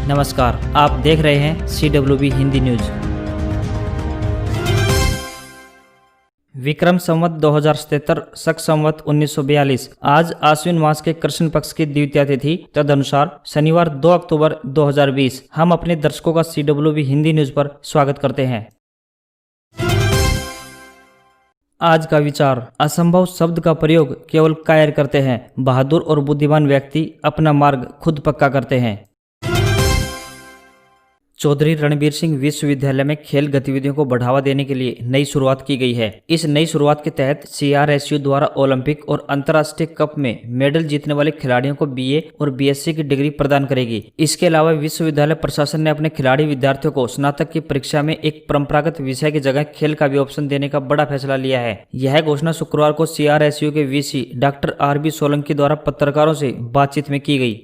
नमस्कार, आप देख रहे हैं CWB हिंदी न्यूज। विक्रम संवत 2077 शक संवत 1942 आज आश्विन मास के कृष्ण पक्ष की द्वितीया तिथि तदनुसार शनिवार 2 अक्टूबर 2020 हम अपने दर्शकों का CWB हिंदी न्यूज पर स्वागत करते हैं। आज का विचार, असंभव शब्द का प्रयोग केवल कायर करते हैं, बहादुर और बुद्धिमान व्यक्ति अपना मार्ग खुद पक्का करते हैं। चौधरी रणबीर सिंह विश्वविद्यालय में खेल गतिविधियों को बढ़ावा देने के लिए नई शुरुआत की गई है। इस नई शुरुआत के तहत CRSU द्वारा ओलंपिक और अंतर्राष्ट्रीय कप में मेडल जीतने वाले खिलाड़ियों को BA और BSc की डिग्री प्रदान करेगी। इसके अलावा विश्वविद्यालय प्रशासन ने अपने खिलाड़ी विद्यार्थियों को स्नातक की परीक्षा में एक परंपरागत विषय की जगह खेल का भी ऑप्शन देने का बड़ा फैसला लिया है। यह घोषणा शुक्रवार को CRSU के VC डॉक्टर RB सोलंकी द्वारा पत्रकारों से बातचीत में की गई।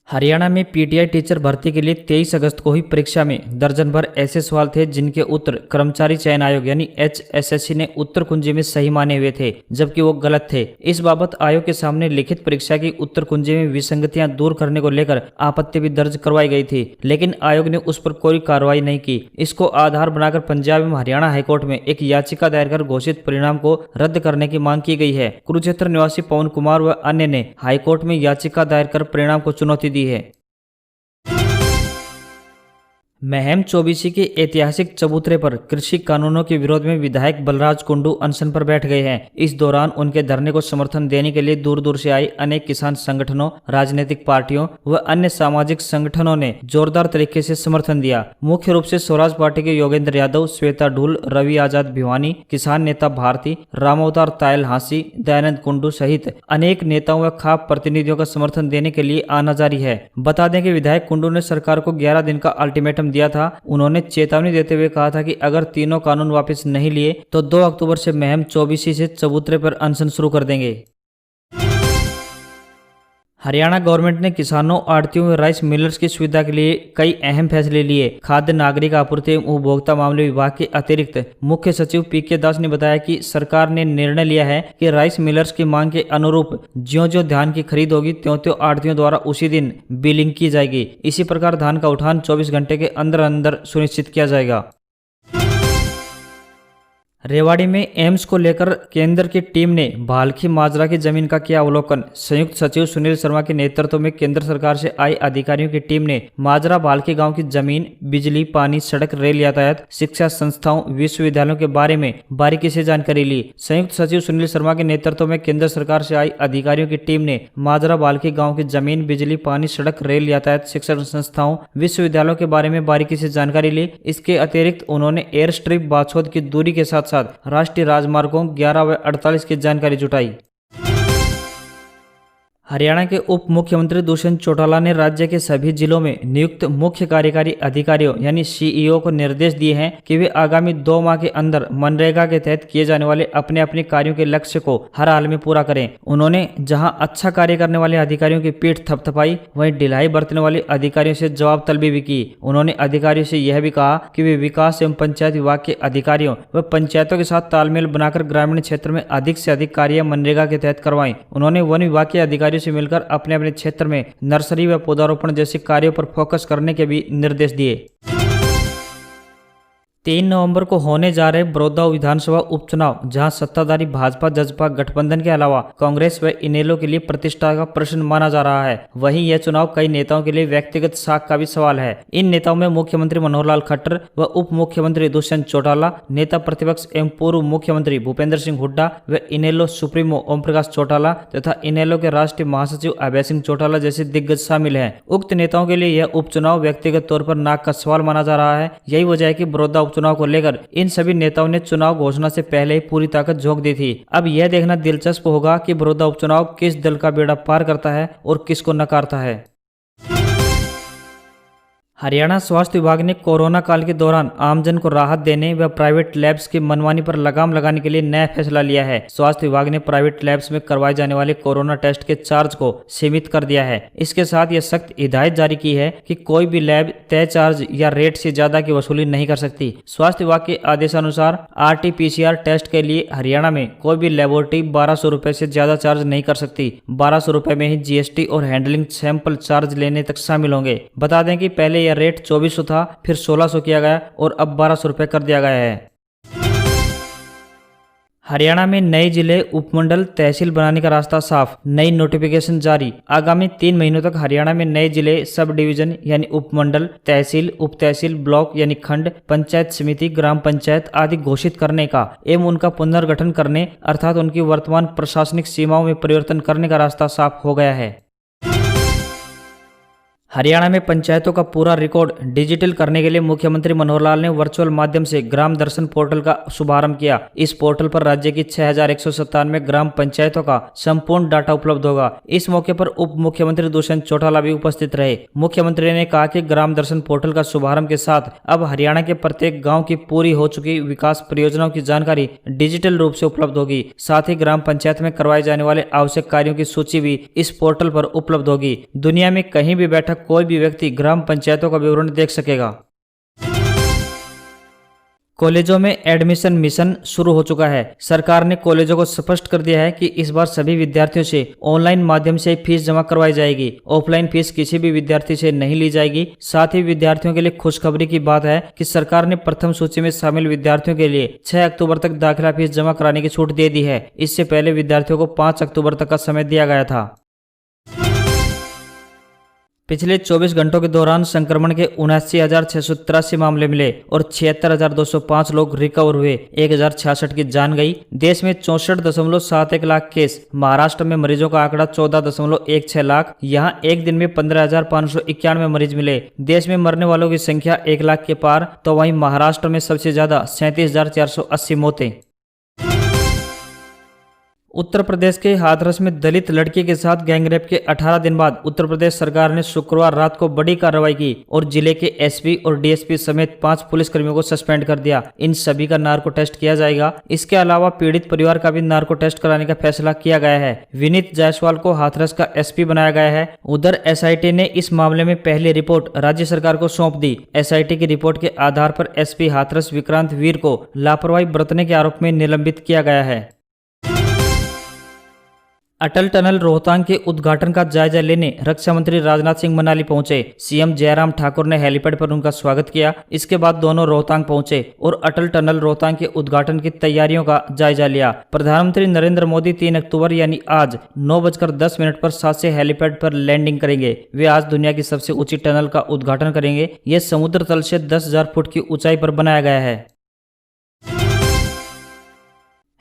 हरियाणा में PTI टीचर भर्ती के लिए 23 अगस्त को हुई परीक्षा में दर्जन भर ऐसे सवाल थे जिनके उत्तर कर्मचारी चयन आयोग यानी HSSC ने उत्तर कुंजी में सही माने हुए थे, जबकि वो गलत थे। इस बाबत आयोग के सामने लिखित परीक्षा की उत्तर कुंजी में विसंगतियां दूर करने को लेकर आपत्ति भी दर्ज करवाई गई थी, लेकिन आयोग ने उस पर कोई कार्रवाई नहीं की। इसको आधार बनाकर पंजाब एवं हरियाणा हाईकोर्ट में एक याचिका दायर कर घोषित परिणाम को रद्द करने की मांग की गई है। कुरुक्षेत्र निवासी पवन कुमार व अन्य ने हाईकोर्ट में याचिका दायर कर परिणाम को चुनौती दी है। महम चौबीसी के ऐतिहासिक चबूतरे पर कृषि कानूनों के विरोध में विधायक बलराज कुंडू अनशन पर बैठ गए हैं। इस दौरान उनके धरने को समर्थन देने के लिए दूर दूर से आए अनेक किसान संगठनों, राजनीतिक पार्टियों व अन्य सामाजिक संगठनों ने जोरदार तरीके से समर्थन दिया। मुख्य रूप से स्वराज पार्टी के योगेंद्र यादव, श्वेता ढूल, रवि आजाद भिवानी, किसान नेता भारती, रामअवतार तायल हांसी, दयानंद कुंडू सहित अनेक नेताओं व खाप प्रतिनिधियों का समर्थन देने के लिए आना जारी है। बता दें कि विधायक कुंडू ने सरकार को 11 दिन का अल्टीमेटम दिया था। उन्होंने चेतावनी देते हुए कहा था कि अगर तीनों कानून वापस नहीं लिए तो 2 अक्टूबर से महम चौबीसी से चबूतरे पर अनशन शुरू कर देंगे। हरियाणा गवर्नमेंट ने किसानों, आढ़तियों व राइस मिलर्स की सुविधा के लिए कई अहम फैसले लिए। खाद्य नागरिक आपूर्ति एवं उपभोक्ता मामले विभाग के अतिरिक्त मुख्य सचिव PK दास ने बताया कि सरकार ने निर्णय लिया है कि राइस मिलर्स की मांग के अनुरूप ज्यों-ज्यों धान की खरीद होगी त्यों-त्यों आढ़तियों द्वारा उसी दिन बिलिंग की जाएगी। इसी प्रकार धान का उठान 24 घंटे के अंदर अंदर सुनिश्चित किया जाएगा। रेवाड़ी में एम्स को लेकर केंद्र की टीम ने भालखी माजरा की जमीन का किया अवलोकन। संयुक्त सचिव सुनील शर्मा के नेतृत्व में केंद्र सरकार से आई अधिकारियों की टीम ने माजरा भालखी गांव की जमीन, बिजली, पानी, सड़क, रेल यातायात, शिक्षा संस्थाओं, विश्वविद्यालयों के बारे में बारीकी से जानकारी ली। संयुक्त सचिव सुनील शर्मा के नेतृत्व में केंद्र सरकार से आई अधिकारियों की टीम ने माजरा भालखी गाँव की जमीन, बिजली, पानी, सड़क, रेल यातायात, शिक्षण संस्थाओं, विश्वविद्यालयों के बारे में बारीकी से जानकारी ली। इसके अतिरिक्त उन्होंने एयर स्ट्रिप बाछौद की दूरी के साथ राष्ट्रीय राजमार्गों 11 व 48 की जानकारी जुटाई। हरियाणा के उप मुख्यमंत्री दुष्यंत चौटाला ने राज्य के सभी जिलों में नियुक्त मुख्य कार्यकारी अधिकारियों यानी CEO को निर्देश दिए हैं कि वे आगामी 2 माह के अंदर मनरेगा के तहत किए जाने वाले अपने अपने कार्यों के लक्ष्य को हर हाल में पूरा करें। उन्होंने जहां अच्छा कार्य करने वाले अधिकारियों की पीठ थपथपाई, वहीं ढिलाई बरतने वाले अधिकारियों से जवाब तलबी भी की। उन्होंने अधिकारियों से यह भी कहा कि वे विकास एवं पंचायत विभाग के अधिकारियों व पंचायतों के साथ तालमेल बनाकर ग्रामीण क्षेत्र में अधिक से अधिक कार्य मनरेगा के तहत करवाएं। उन्होंने वन विभाग के अधिकारियों से मिलकर अपने अपने क्षेत्र में नर्सरी व पौधारोपण जैसे कार्यों पर फोकस करने के भी निर्देश दिए। 3 नवंबर को होने जा रहे बड़ौदा विधानसभा उपचुनाव, जहां सत्ताधारी भाजपा जसपा गठबंधन के अलावा कांग्रेस व इनेलो के लिए प्रतिष्ठा का प्रश्न माना जा रहा है। वहीं यह चुनाव कई नेताओं के लिए व्यक्तिगत साख का भी सवाल है। इन नेताओं में मुख्यमंत्री मनोहर लाल खट्टर व उप मुख्यमंत्री दुष्यंत चौटाला, नेता प्रतिपक्ष एवं पूर्व मुख्यमंत्री भूपेंद्र सिंह हुड्डा व इनेलो सुप्रीमो ओम प्रकाश चौटाला तथा इनेलो के राष्ट्रीय महासचिव अभय सिंह चौटाला जैसे दिग्गज शामिल हैं। उक्त नेताओं के लिए यह उपचुनाव व्यक्तिगत तौर पर नाक का सवाल माना जा रहा है। यही वजह है कि बड़ौदा चुनाव को लेकर इन सभी नेताओं ने चुनाव घोषणा से पहले ही पूरी ताकत झोंक दी थी। अब यह देखना दिलचस्प होगा कि बड़ौदा उपचुनाव किस दल का बेड़ा पार करता है और किसको नकारता है। हरियाणा स्वास्थ्य विभाग ने कोरोना काल के दौरान आमजन को राहत देने व प्राइवेट लैब्स की मनमानी पर लगाम लगाने के लिए नया फैसला लिया है। स्वास्थ्य विभाग ने प्राइवेट लैब्स में करवाए जाने वाले कोरोना टेस्ट के चार्ज को सीमित कर दिया है। इसके साथ यह सख्त हिदायत जारी की है कि कोई भी लैब तय चार्ज या रेट से ज्यादा की वसूली नहीं कर सकती। स्वास्थ्य विभाग के आदेशानुसार RT-PCR टेस्ट के लिए हरियाणा में कोई भी लेबोरेटरी 1200 रुपए से ज्यादा चार्ज नहीं कर सकती। 1200 रुपए में ही GST और हैंडलिंग सैंपल चार्ज लेने तक शामिल होंगे। बता दें कि पहले यह रेट 2400 था, फिर 1600 किया गया और अब 1200 रुपए कर दिया गया है। हरियाणा में नए जिले उपमंडल तहसील बनाने का रास्ता साफ, नई नोटिफिकेशन जारी। आगामी 3 महीनों तक हरियाणा में नए जिले, सब डिवीजन यानी उपमंडल, तहसील, उप तहसील, ब्लॉक यानी खंड, पंचायत समिति, ग्राम पंचायत आदि घोषित करने का एवं उनका पुनर्गठन करने अर्थात उनकी वर्तमान प्रशासनिक सीमाओं में परिवर्तन करने का रास्ता साफ हो गया है। हरियाणा में पंचायतों का पूरा रिकॉर्ड डिजिटल करने के लिए मुख्यमंत्री मनोहर लाल ने वर्चुअल माध्यम से ग्राम दर्शन पोर्टल का शुभारंभ किया। इस पोर्टल पर राज्य की 6197 ग्राम पंचायतों का संपूर्ण डाटा उपलब्ध होगा। इस मौके पर उप मुख्यमंत्री दुष्यंत चौटाला भी उपस्थित रहे। मुख्यमंत्री ने कहा कि ग्राम दर्शन पोर्टल का शुभारंभ के साथ अब हरियाणा के प्रत्येक गाँव की पूरी हो चुकी विकास परियोजनाओं की जानकारी डिजिटल रूप से उपलब्ध होगी। साथ ही ग्राम पंचायत में करवाए जाने वाले आवश्यक कार्यों की सूची भी इस पोर्टल पर उपलब्ध होगी। दुनिया में कहीं भी बैठा कोई भी व्यक्ति ग्राम पंचायतों का विवरण देख सकेगा। कॉलेजों में एडमिशन मिशन शुरू हो चुका है। सरकार ने कॉलेजों को स्पष्ट कर दिया है कि इस बार सभी विद्यार्थियों से ऑनलाइन माध्यम से फीस जमा करवाई जाएगी। ऑफलाइन फीस किसी भी विद्यार्थी से नहीं ली जाएगी। साथ ही विद्यार्थियों के लिए खुशखबरी की बात है कि सरकार ने प्रथम सूची में शामिल विद्यार्थियों के लिए 6 अक्टूबर तक दाखिला फीस जमा कराने की छूट दे दी है। इससे पहले विद्यार्थियों को 5 अक्टूबर तक का समय दिया गया था। पिछले 24 घंटों के दौरान संक्रमण के 79,683 मामले मिले और 76,205 लोग रिकवर हुए। 1,066 की जान गई। देश में 64.71 लाख केस। महाराष्ट्र में मरीजों का आंकड़ा 14.16 लाख। यहां एक दिन में 15,591 मरीज मिले। देश में मरने वालों की संख्या 1 लाख के पार, तो वहीं महाराष्ट्र में सबसे ज्यादा 37,480 मौतें। उत्तर प्रदेश के हाथरस में दलित लड़की के साथ गैंगरेप के 18 दिन बाद उत्तर प्रदेश सरकार ने शुक्रवार रात को बड़ी कार्रवाई की और जिले के SP और DSP समेत 5 पुलिसकर्मियों को सस्पेंड कर दिया। इन सभी का नार्को टेस्ट किया जाएगा। इसके अलावा पीड़ित परिवार का भी नार्को टेस्ट कराने का फैसला किया गया है। विनीत जायसवाल को हाथरस का SP बनाया गया है। उधर SIT ने इस मामले में पहली रिपोर्ट राज्य सरकार को सौंप दी। SIT की रिपोर्ट के आधार पर SP हाथरस विक्रांत वीर को लापरवाही बरतने के आरोप में निलंबित किया गया है। अटल टनल रोहतांग के उद्घाटन का जायजा लेने रक्षा मंत्री राजनाथ सिंह मनाली पहुंचे। CM जयराम ठाकुर ने हेलीपैड पर उनका स्वागत किया। इसके बाद दोनों रोहतांग पहुंचे और अटल टनल रोहतांग के उद्घाटन की तैयारियों का जायजा लिया। प्रधानमंत्री नरेंद्र मोदी 3 अक्टूबर यानी आज 9:10 पर 7 से हेलीपैड पर लैंडिंग करेंगे। वे आज दुनिया की सबसे ऊंची टनल का उद्घाटन करेंगे। यह समुद्र तल से 10,000 फुट की ऊंचाई पर बनाया गया है।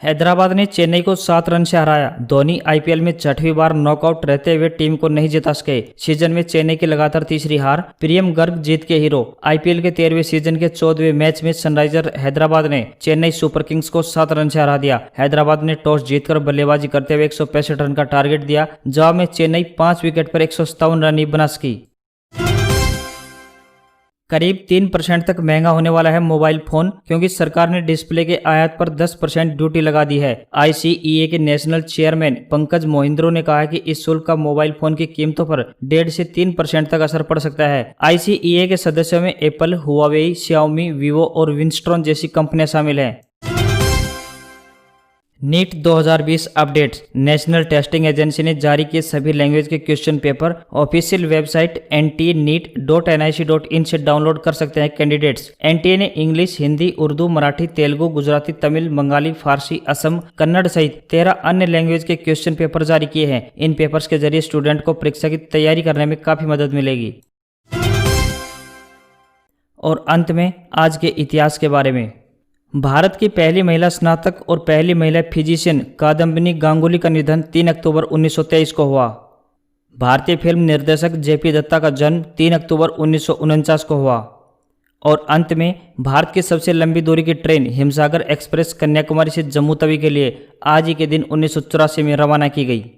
हैदराबाद ने चेन्नई को 7 रन से हराया। धोनी IPL में 6वीं बार नॉकआउट रहते हुए टीम को नहीं जिता सके। सीजन में चेन्नई की लगातार तीसरी हार। प्रियम गर्ग जीत के हीरो। IPL के 13वें सीजन के 14वें मैच में सनराइजर हैदराबाद ने चेन्नई सुपर किंग्स को 7 रन से हरा दिया। हैदराबाद ने टॉस जीतकर बल्लेबाजी करते हुए 165 रन का टारगेट दिया। जवाब में चेन्नई 5 विकेट पर 157 रन ही बना सकी। करीब 3% तक महंगा होने वाला है मोबाइल फोन, क्योंकि सरकार ने डिस्प्ले के आयात पर 10% ड्यूटी लगा दी है। ICEA के नेशनल चेयरमैन पंकज मोहिंद्रो ने कहा कि इस शुल्क का मोबाइल फोन की कीमतों पर 1.5 से 3% तक असर पड़ सकता है। ICEA के सदस्यों में एप्पल, हुआवेई, Xiaomi, Vivo और विंस्ट्रॉन जैसी कंपनियां शामिल हैं। NEET 2020 updates. National testing agency ने जारी किए सभी लैंग्वेज के question paper. Official website NTA-NEET.NIC.in से डाउनलोड कर सकते हैं कैंडिडेट्स। NTA ने इंग्लिश, हिंदी, उर्दू, मराठी, तेलुगु, गुजराती, तमिल, बंगाली, फारसी, असम, कन्नड़ सहित 13 अन्य लैंग्वेज के क्वेश्चन पेपर जारी किए हैं। इन पेपर्स के जरिए स्टूडेंट को परीक्षा की तैयारी करने में काफी मदद मिलेगी। और अंत में आज के इतिहास के बारे में। भारत की पहली महिला स्नातक और पहली महिला फिजिशियन कादम्बिनी गांगुली का निधन 3 अक्टूबर 1923 को हुआ। भारतीय फिल्म निर्देशक JP दत्ता का जन्म 3 अक्टूबर 1949 को हुआ। और अंत में भारत की सबसे लंबी दूरी की ट्रेन हिमसागर एक्सप्रेस कन्याकुमारी से जम्मू तवी के लिए आज ही के दिन 1984 में रवाना की गई।